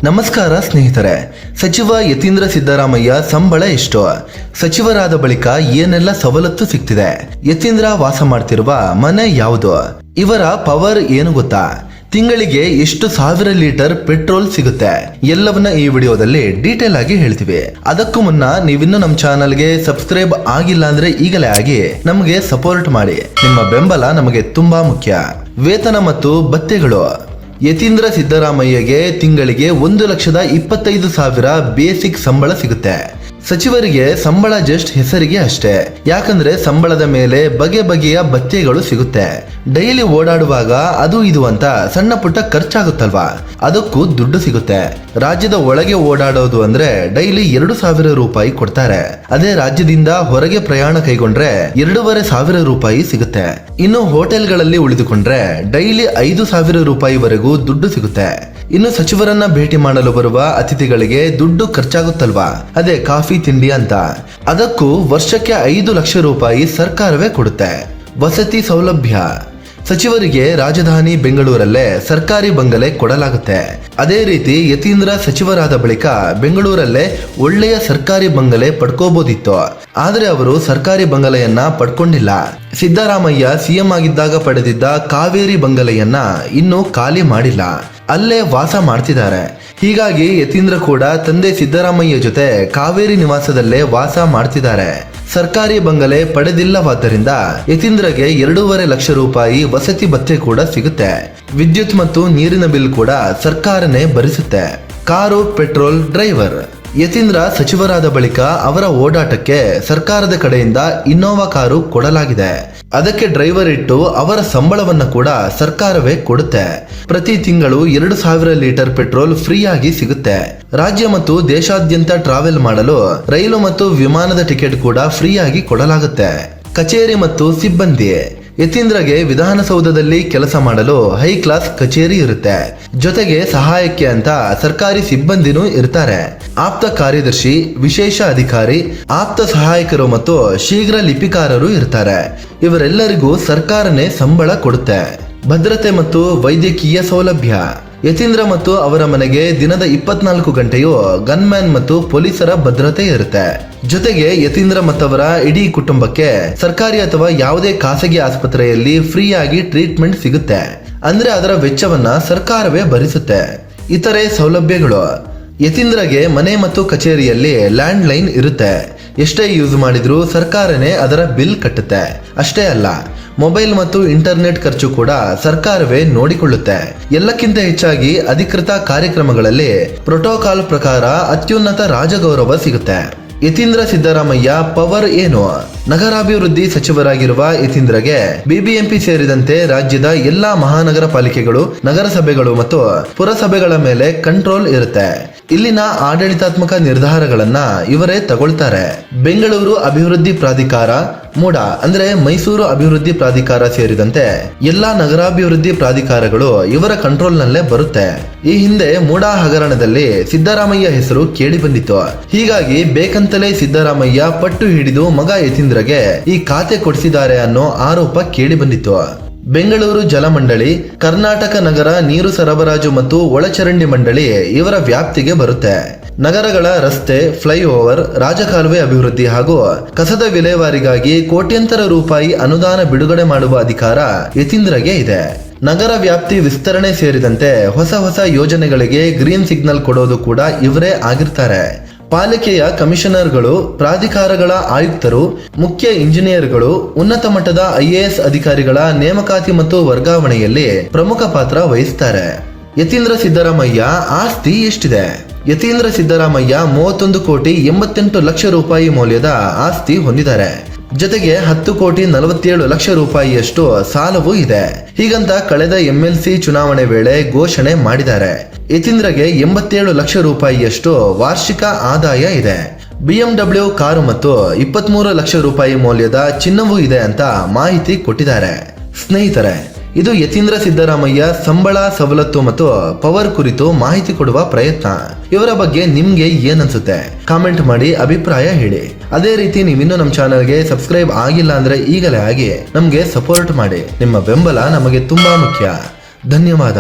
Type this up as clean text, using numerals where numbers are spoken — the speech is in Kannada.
ನಮಸ್ಕಾರ ಸ್ನೇಹಿತರೆ. ಸಚಿವ ಯತೀಂದ್ರ ಸಿದ್ದರಾಮಯ್ಯ ಸಂಬಳ ಎಷ್ಟು? ಸಚಿವರಾದ ಬಳಿಕ ಏನೆಲ್ಲ ಸವಲತ್ತು ಸಿಗ್ತಿದೆ? ಯತೀಂದ್ರ ವಾಸ ಮಾಡ್ತಿರುವ ಮನೆ ಯಾವುದು? ಇವರ ಪವರ್ ಏನು ಗೊತ್ತಾ? ತಿಂಗಳಿಗೆ ಎಷ್ಟು ಸಾವಿರ ಲೀಟರ್ ಪೆಟ್ರೋಲ್ ಸಿಗುತ್ತೆ? ಎಲ್ಲವನ್ನ ಈ ವಿಡಿಯೋದಲ್ಲಿ ಡೀಟೇಲ್ ಆಗಿ ಹೇಳ್ತೀವಿ. ಅದಕ್ಕೂ ಮುನ್ನ ನೀವಿನ್ನು ನಮ್ಮ ಚಾನಲ್ಗೆ ಸಬ್ಸ್ಕ್ರೈಬ್ ಆಗಿಲ್ಲ ಅಂದ್ರೆ ಈಗಲೇ ಆಗಿ ನಮಗೆ ಸಪೋರ್ಟ್ ಮಾಡಿ. ನಿಮ್ಮ ಬೆಂಬಲ ನಮಗೆ ತುಂಬಾ ಮುಖ್ಯ. ವೇತನ ಮತ್ತು ಭತ್ಯೆಗಳು. ಯತೀಂದ್ರ ಸಿದ್ದರಾಮಯ್ಯಗೆ ತಿಂಗಳಿಗೆ 1,25,000 ಬೇಸಿಕ್ ಸಂಬಳ ಸಿಗುತ್ತೆ. ಸಚಿವರಿಗೆ ಸಂಬಳ ಜಸ್ಟ್ ಹೆಸರಿಗೆ ಅಷ್ಟೇ. ಯಾಕಂದ್ರೆ ಸಂಬಳದ ಮೇಲೆ ಬಗೆ ಬಗೆಯ ಭತ್ಯೆಗಳು ಸಿಗುತ್ತೆ. ಡೈಲಿ ಓಡಾಡುವಾಗ ಅದು ಇದು ಅಂತ ಸಣ್ಣ ಪುಟ್ಟ ಖರ್ಚಾಗುತ್ತಲ್ವಾ, ಅದಕ್ಕೂ ದುಡ್ಡು ಸಿಗುತ್ತೆ. ರಾಜ್ಯದ ಒಳಗೆ ಓಡಾಡೋದು ಅಂದ್ರೆ ಡೈಲಿ 2,000 ರೂಪಾಯಿ ಕೊಡ್ತಾರೆ. ಅದೇ ರಾಜ್ಯದಿಂದ ಹೊರಗೆ ಪ್ರಯಾಣ ಕೈಗೊಂಡ್ರೆ 2,500 ರೂಪಾಯಿ ಸಿಗುತ್ತೆ. ಇನ್ನು ಹೋಟೆಲ್ಗಳಲ್ಲಿ ಉಳಿದುಕೊಂಡ್ರೆ ಡೈಲಿ 5,000 ರೂಪಾಯಿವರೆಗೂ ದುಡ್ಡು ಸಿಗುತ್ತೆ. ಇನ್ನು ಸಚಿವರನ್ನ ಭೇಟಿ ಮಾಡಲು ಬರುವ ಅತಿಥಿಗಳಿಗೆ ದುಡ್ಡು ಖರ್ಚಾಗುತ್ತಲ್ವಾ, ಅದೇ ಕಾಫಿ ತಿಂಡಿ ಅಂತ, ಅದಕ್ಕೂ ವರ್ಷಕ್ಕೆ 5 ಲಕ್ಷ ರೂಪಾಯಿ ಸರ್ಕಾರವೇ ಕೊಡುತ್ತೆ. ವಸತಿ ಸೌಲಭ್ಯ. ಸಚಿವರಿಗೆ ರಾಜಧಾನಿ ಬೆಂಗಳೂರಲ್ಲೇ ಸರ್ಕಾರಿ ಬಂಗಲೆ ಕೊಡಲಾಗುತ್ತೆ. ಅದೇ ರೀತಿ ಯತೀಂದ್ರ ಸಚಿವರಾದ ಬಳಿಕ ಬೆಂಗಳೂರಲ್ಲೇ ಒಳ್ಳೆಯ ಸರ್ಕಾರಿ ಬಂಗಲೆ ಪಡ್ಕೋಬಹುದಿತ್ತು. ಆದ್ರೆ ಅವರು ಸರ್ಕಾರಿ ಬಂಗಲೆಯನ್ನ ಪಡ್ಕೊಂಡಿಲ್ಲ. ಸಿದ್ದರಾಮಯ್ಯ ಸಿಎಂ ಆಗಿದ್ದಾಗ ಪಡೆದಿದ್ದ ಕಾವೇರಿ ಬಂಗಲೆಯನ್ನ ಇನ್ನೂ ಖಾಲಿ ಮಾಡಿಲ್ಲ, ಅಲ್ಲೇ ವಾಸ ಮಾಡ್ತಿದ್ದಾರೆ. ಹೀಗಾಗಿ ಯತೀಂದ್ರ ಕೂಡ ತಂದೆ ಸಿದ್ದರಾಮಯ್ಯ ಜೊತೆ ಕಾವೇರಿ ನಿವಾಸದಲ್ಲೇ ವಾಸ ಮಾಡ್ತಿದ್ದಾರೆ. ಸರ್ಕಾರಿ ಬಂಗಲೆ ಪಡೆದಿಲ್ಲವಾದ್ದರಿಂದ ಯತೀಂದ್ರಗೆ 2.5 ಲಕ್ಷ ರೂಪಾಯಿ ವಸತಿ ಭತ್ಯೆ ಕೂಡ ಸಿಗುತ್ತೆ. ವಿದ್ಯುತ್ ಮತ್ತು ನೀರಿನ ಬಿಲ್ ಕೂಡ ಸರ್ಕಾರನೇ ಭರಿಸುತ್ತೆ. Car, petrol, driver. ಯತೀಂದ್ರ ಸಚಿವರಾದ ಬಳಿಕ ಅವರ ಓಡಾಟಕ್ಕೆ ಸರ್ಕಾರದ ಕಡೆಯಿಂದ ಇನ್ನೋವಾ ಕಾರು ಕೊಡಲಾಗಿದೆ. ಅದಕ್ಕೆ ಡ್ರೈವರ್ ಇಟ್ಟು ಅವರ ಸಂಬಳವನ್ನು ಕೂಡ ಸರ್ಕಾರವೇ ಕೊಡುತ್ತೆ. ಪ್ರತಿ ತಿಂಗಳು 2,000 ಲೀಟರ್ ಪೆಟ್ರೋಲ್ ಫ್ರೀ ಆಗಿ ಸಿಗುತ್ತೆ. ರಾಜ್ಯ ಮತ್ತು ದೇಶಾದ್ಯಂತ ಟ್ರಾವೆಲ್ ಮಾಡಲು ರೈಲು ಮತ್ತು ವಿಮಾನದ ಟಿಕೆಟ್ ಕೂಡ ಫ್ರೀ ಆಗಿ ಕೊಡಲಾಗುತ್ತೆ. ಕಚೇರಿ ಮತ್ತು ಸಿಬ್ಬಂದಿ. ಯತೀಂದ್ರಗೆ ವಿಧಾನಸೌಧದಲ್ಲಿ ಕೆಲಸ ಮಾಡಲು ಹೈ ಕ್ಲಾಸ್ ಕಚೇರಿ ಇರುತ್ತೆ. ಜೊತೆಗೆ ಸಹಾಯಕ್ಕೆ ಅಂತ ಸರ್ಕಾರಿ ಸಿಬ್ಬಂದಿನೂ ಇರ್ತಾರೆ. ಆಪ್ತ ಕಾರ್ಯದರ್ಶಿ, ವಿಶೇಷ ಅಧಿಕಾರಿ, ಆಪ್ತ ಸಹಾಯಕರು ಮತ್ತು ಶೀಘ್ರ ಲಿಪಿಕಾರರು ಇರ್ತಾರೆ. ಇವರೆಲ್ಲರಿಗೂ ಸರ್ಕಾರನೇ ಸಂಬಳ ಕೊಡುತ್ತೆ. ಭದ್ರತೆ ಮತ್ತು ವೈದ್ಯಕೀಯ ಸೌಲಭ್ಯ. ಯತೀಂದ್ರ ಮತ್ತು ಅವರ ಮನೆಗೆ ದಿನದ 24 ಗಂಟೆಯೂ ಗನ್ಮ್ಯಾನ್ ಮತ್ತು ಪೊಲೀಸರ ಭದ್ರತೆ ಇರುತ್ತೆ. ಜೊತೆಗೆ ಯತೀಂದ್ರ ಮತ್ತವರ ಇಡೀ ಕುಟುಂಬಕ್ಕೆ ಸರ್ಕಾರಿ ಅಥವಾ ಯಾವುದೇ ಖಾಸಗಿ ಆಸ್ಪತ್ರೆಯಲ್ಲಿ ಫ್ರೀ ಆಗಿ ಟ್ರೀಟ್ಮೆಂಟ್ ಸಿಗುತ್ತೆ. ಅಂದ್ರೆ ಅದರ ವೆಚ್ಚವನ್ನ ಸರ್ಕಾರವೇ ಭರಿಸುತ್ತೆ. ಇತರೆ ಸೌಲಭ್ಯಗಳು. ಯತೀಂದ್ರಗೆ ಮನೆ ಮತ್ತು ಕಚೇರಿಯಲ್ಲಿ ಲ್ಯಾಂಡ್ ಲೈನ್ ಇರುತ್ತೆ. ಎಷ್ಟೇ ಯೂಸ್ ಮಾಡಿದ್ರೂ ಸರ್ಕಾರನೇ ಅದರ ಬಿಲ್ ಕಟ್ಟುತ್ತೆ. ಅಷ್ಟೇ ಅಲ್ಲ, ಮೊಬೈಲ್ ಮತ್ತು ಇಂಟರ್ನೆಟ್ ಖರ್ಚು ಕೂಡ ಸರ್ಕಾರವೇ ನೋಡಿಕೊಳ್ಳುತ್ತೆ. ಎಲ್ಲಕ್ಕಿಂತ ಹೆಚ್ಚಾಗಿ ಅಧಿಕೃತ ಕಾರ್ಯಕ್ರಮಗಳಲ್ಲಿ ಪ್ರೋಟೋಕಾಲ್ ಪ್ರಕಾರ ಅತ್ಯುನ್ನತ ರಾಜಗೌರವ ಸಿಗುತ್ತೆ. ಯತೀಂದ್ರ ಸಿದ್ದರಾಮಯ್ಯ ಪವರ್ ಏನು? ನಗರಾಭಿವೃದ್ಧಿ ಸಚಿವರಾಗಿರುವ ಯತೀಂದ್ರಗೆ ಬಿಬಿಎಂಪಿ ಸೇರಿದಂತೆ ರಾಜ್ಯದ ಎಲ್ಲಾ ಮಹಾನಗರ ಪಾಲಿಕೆಗಳು, ನಗರಸಭೆಗಳು ಮತ್ತು ಪುರಸಭೆಗಳ ಮೇಲೆ ಕಂಟ್ರೋಲ್ ಇರುತ್ತೆ. ಇಲ್ಲಿನ ಆಡಳಿತಾತ್ಮಕ ನಿರ್ಧಾರಗಳನ್ನ ಇವರೇ ತಗೊಳ್ತಾರೆ. ಬೆಂಗಳೂರು ಅಭಿವೃದ್ಧಿ ಪ್ರಾಧಿಕಾರ, ಮೂಡಾ ಅಂದ್ರೆ ಮೈಸೂರು ಅಭಿವೃದ್ಧಿ ಪ್ರಾಧಿಕಾರ ಸೇರಿದಂತೆ ಎಲ್ಲಾ ನಗರಾಭಿವೃದ್ಧಿ ಪ್ರಾಧಿಕಾರಗಳು ಇವರ ಕಂಟ್ರೋಲ್ ನಲ್ಲೇ ಬರುತ್ತೆ. ಈ ಹಿಂದೆ ಮೂಡಾ ಹಗರಣದಲ್ಲಿ ಸಿದ್ದರಾಮಯ್ಯ ಹೆಸರು ಕೇಳಿ ಬಂದಿತ್ತು. ಹೀಗಾಗಿ ಬೇಕಂತಲೇ ಸಿದ್ದರಾಮಯ್ಯ ಪಟ್ಟು ಹಿಡಿದು ಮಗ ಯತೀಂದ್ರಗೆ ಈ ಖಾತೆ ಕೊಡಿಸಿದ್ದಾರೆ ಅನ್ನೋ ಆರೋಪ ಕೇಳಿ ಬಂದಿತ್ತು. ಬೆಂಗಳೂರು ಜಲಮಂಡಳಿ, ಕರ್ನಾಟಕ ನಗರ ನೀರು ಸರಬರಾಜು ಮತ್ತು ಒಳಚರಂಡಿ ಮಂಡಳಿ ಇವರ ವ್ಯಾಪ್ತಿಗೆ ಬರುತ್ತೆ. ನಗರಗಳ ರಸ್ತೆ, ಫ್ಲೈಓವರ್, ರಾಜಕಾಲುವೆ ಅಭಿವೃದ್ಧಿ ಹಾಗೂ ಕಸದ ವಿಲೇವಾರಿಗಾಗಿ ಕೋಟ್ಯಂತರ ರೂಪಾಯಿ ಅನುದಾನ ಬಿಡುಗಡೆ ಮಾಡುವ ಅಧಿಕಾರ ಯತೀಂದ್ರಗೆ ಇದೆ. ನಗರ ವ್ಯಾಪ್ತಿ ವಿಸ್ತರಣೆ ಸೇರಿದಂತೆ ಹೊಸ ಯೋಜನೆಗಳಿಗೆ ಗ್ರೀನ್ ಸಿಗ್ನಲ್ ಕೊಡೋದು ಕೂಡ ಇವರೇ ಆಗಿರ್ತಾರೆ. ಪಾಲಿಕೆಯ ಕಮಿಷನರ್ಗಳು, ಪ್ರಾಧಿಕಾರಗಳ ಆಯುಕ್ತರು, ಮುಖ್ಯ ಇಂಜಿನಿಯರ್ಗಳು, ಉನ್ನತ ಮಟ್ಟದ IAS ಅಧಿಕಾರಿಗಳ ನೇಮಕಾತಿ ಮತ್ತು ವರ್ಗಾವಣೆಯಲ್ಲಿ ಪ್ರಮುಖ ಪಾತ್ರ ವಹಿಸ್ತಾರೆ. ಯತೀಂದ್ರ ಸಿದ್ದರಾಮಯ್ಯ ಆಸ್ತಿ ಎಷ್ಟಿದೆ? ಯತೀಂದ್ರ ಸಿದ್ದರಾಮಯ್ಯ 31,88,00,000 ರೂಪಾಯಿ ಮೌಲ್ಯದ ಆಸ್ತಿ ಹೊಂದಿದ್ದಾರೆ. ಜೊತೆಗೆ 10,47,00,000 ರೂಪಾಯಿಯಷ್ಟು ಸಾಲವೂ ಇದೆ. ಹೀಗಂತ ಕಳೆದ MLC ಚುನಾವಣೆ ವೇಳೆ ಘೋಷಣೆ ಮಾಡಿದ್ದಾರೆ. ಯತೀಂದ್ರಗೆ 87 ಲಕ್ಷ ರೂಪಾಯಿಯಷ್ಟು ವಾರ್ಷಿಕ ಆದಾಯ ಇದೆ. BMW ಕಾರು ಮತ್ತು 23 ಲಕ್ಷ ರೂಪಾಯಿ ಮೌಲ್ಯದ ಚಿನ್ನವೂ ಇದೆ ಅಂತ ಮಾಹಿತಿ ಕೊಟ್ಟಿದ್ದಾರೆ. ಸ್ನೇಹಿತರೆ, ಇದು ಯತೀಂದ್ರ ಸಿದ್ದರಾಮಯ್ಯ ಸಂಬಳ, ಸವಲತ್ತು ಮತ್ತು ಪವರ್ ಕುರಿತು ಮಾಹಿತಿ ಕೊಡುವ ಪ್ರಯತ್ನ. ಇವರ ಬಗ್ಗೆ ನಿಮ್ಗೆ ಏನನ್ಸುತ್ತೆ? ಕಾಮೆಂಟ್ ಮಾಡಿ ಅಭಿಪ್ರಾಯ ಹೇಳಿ. ಅದೇ ರೀತಿ ನೀವಿನ್ನೂ ನಮ್ಮ ಚಾನಲ್ಗೆ ಸಬ್ಸ್ಕ್ರೈಬ್ ಆಗಿಲ್ಲ ಅಂದ್ರೆ ಈಗಲೇ ಆಗಿ ನಮ್ಗೆ ಸಪೋರ್ಟ್ ಮಾಡಿ. ನಿಮ್ಮ ಬೆಂಬಲ ನಮಗೆ ತುಂಬಾ ಮುಖ್ಯ. ಧನ್ಯವಾದ.